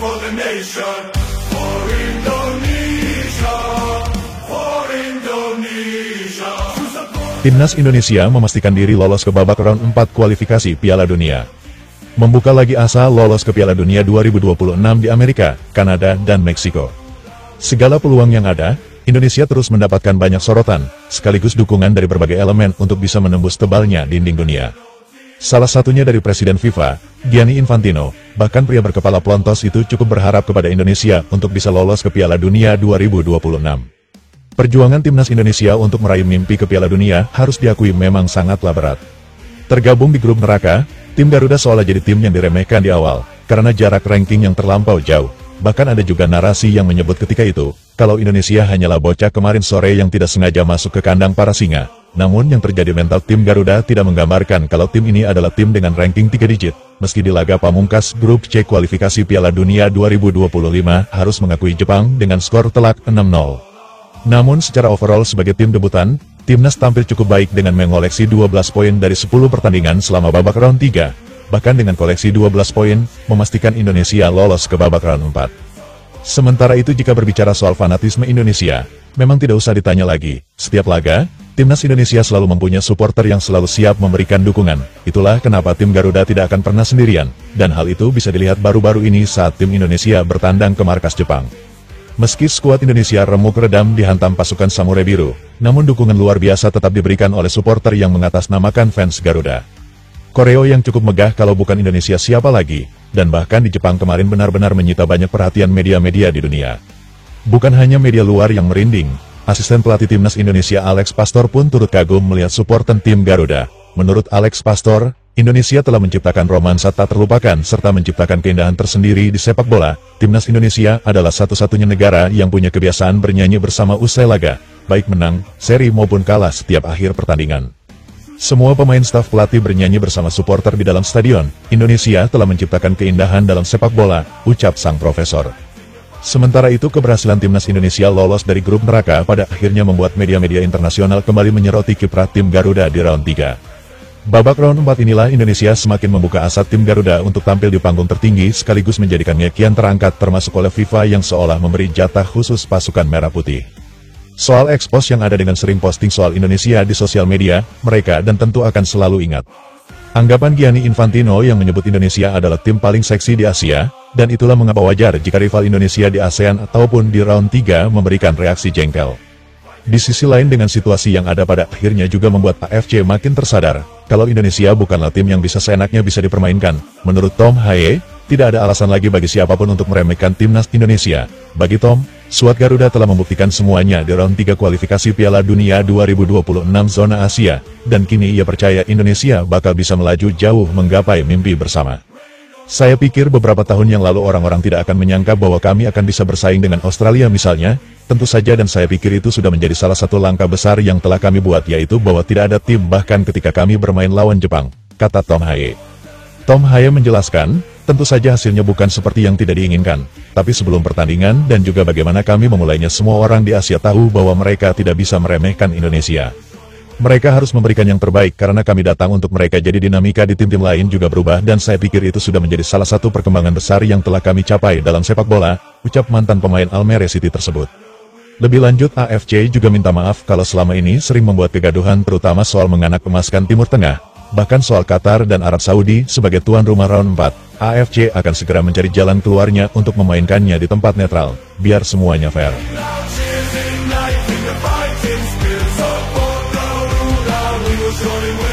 for the nation, for Indonesia, for Indonesia. Timnas Indonesia memastikan diri lolos ke babak round 4 kualifikasi Piala Dunia. Membuka lagi asa lolos ke Piala Dunia 2026 di Amerika, Kanada, dan Meksiko. Segala peluang yang ada, Indonesia terus mendapatkan banyak sorotan, sekaligus dukungan dari berbagai elemen untuk bisa menembus tebalnya dinding dunia. Salah satunya dari Presiden FIFA, Gianni Infantino, bahkan pria berkepala pelontos itu cukup berharap kepada Indonesia untuk bisa lolos ke Piala Dunia 2026. Perjuangan timnas Indonesia untuk meraih mimpi ke Piala Dunia harus diakui memang sangatlah berat. Tergabung di grup neraka, tim Garuda seolah jadi tim yang diremehkan di awal, karena jarak ranking yang terlampau jauh. Bahkan ada juga narasi yang menyebut ketika itu, kalau Indonesia hanyalah bocah kemarin sore yang tidak sengaja masuk ke kandang para singa. Namun yang terjadi mental tim Garuda tidak menggambarkan kalau tim ini adalah tim dengan ranking 3 digit, meski di laga pamungkas grup C kualifikasi Piala Dunia 2025 harus mengakui Jepang dengan skor telak 6-0. Namun secara overall sebagai tim debutan, timnas tampil cukup baik dengan mengoleksi 12 poin dari 10 pertandingan selama babak round 3, bahkan dengan koleksi 12 poin, memastikan Indonesia lolos ke babak round 4. Sementara itu jika berbicara soal fanatisme Indonesia, memang tidak usah ditanya lagi, setiap laga, timnas Indonesia selalu mempunyai supporter yang selalu siap memberikan dukungan. Itulah kenapa tim Garuda tidak akan pernah sendirian, dan hal itu bisa dilihat baru-baru ini saat tim Indonesia bertandang ke markas Jepang. Meski skuad Indonesia remuk redam dihantam pasukan Samurai Biru, namun dukungan luar biasa tetap diberikan oleh supporter yang mengatasnamakan fans Garuda. Koreo yang cukup megah kalau bukan Indonesia siapa lagi, dan bahkan di Jepang kemarin benar-benar menyita banyak perhatian media-media di dunia. Bukan hanya media luar yang merinding, asisten pelatih timnas Indonesia Alex Pastor pun turut kagum melihat supporter tim Garuda. Menurut Alex Pastor, Indonesia telah menciptakan romansa tak terlupakan serta menciptakan keindahan tersendiri di sepak bola. Timnas Indonesia adalah satu-satunya negara yang punya kebiasaan bernyanyi bersama usai laga, baik menang, seri maupun kalah setiap akhir pertandingan. Semua pemain staf pelatih bernyanyi bersama supporter di dalam stadion. Indonesia telah menciptakan keindahan dalam sepak bola, ucap sang profesor. Sementara itu keberhasilan timnas Indonesia lolos dari grup neraka pada akhirnya membuat media-media internasional kembali menyoroti kiprah tim Garuda di round 3. Babak round 4 inilah Indonesia semakin membuka asa tim Garuda untuk tampil di panggung tertinggi sekaligus menjadikannya kian terangkat termasuk oleh FIFA yang seolah memberi jatah khusus pasukan merah putih. Soal ekspos yang ada dengan sering posting soal Indonesia di sosial media, mereka dan tentu akan selalu ingat anggapan Gianni Infantino yang menyebut Indonesia adalah tim paling seksi di Asia, dan itulah mengapa wajar jika rival Indonesia di ASEAN ataupun di round 3 memberikan reaksi jengkel. Di sisi lain dengan situasi yang ada pada akhirnya juga membuat AFC makin tersadar, kalau Indonesia bukanlah tim yang bisa seenaknya bisa dipermainkan. Menurut Tom Haye, tidak ada alasan lagi bagi siapapun untuk meremehkan timnas Indonesia. Bagi Tom, skuad Garuda telah membuktikan semuanya di round 3 kualifikasi Piala Dunia 2026 zona Asia, dan kini ia percaya Indonesia bakal bisa melaju jauh menggapai mimpi bersama. Saya pikir beberapa tahun yang lalu orang-orang tidak akan menyangka bahwa kami akan bisa bersaing dengan Australia misalnya, tentu saja dan saya pikir itu sudah menjadi salah satu langkah besar yang telah kami buat yaitu bahwa tidak ada tim bahkan ketika kami bermain lawan Jepang, kata Tom Haye. Tom Haye menjelaskan, tentu saja hasilnya bukan seperti yang tidak diinginkan, tapi sebelum pertandingan dan juga bagaimana kami memulainya semua orang di Asia tahu bahwa mereka tidak bisa meremehkan Indonesia. Mereka harus memberikan yang terbaik karena kami datang untuk mereka jadi dinamika di tim-tim lain juga berubah dan saya pikir itu sudah menjadi salah satu perkembangan besar yang telah kami capai dalam sepak bola, ucap mantan pemain Almere City tersebut. Lebih lanjut AFC juga minta maaf kalau selama ini sering membuat kegaduhan terutama soal menganak emaskan Timur Tengah, bahkan soal Qatar dan Arab Saudi sebagai tuan rumah round 4. AFC akan segera mencari jalan keluarnya untuk memainkannya di tempat netral, biar semuanya fair. Showing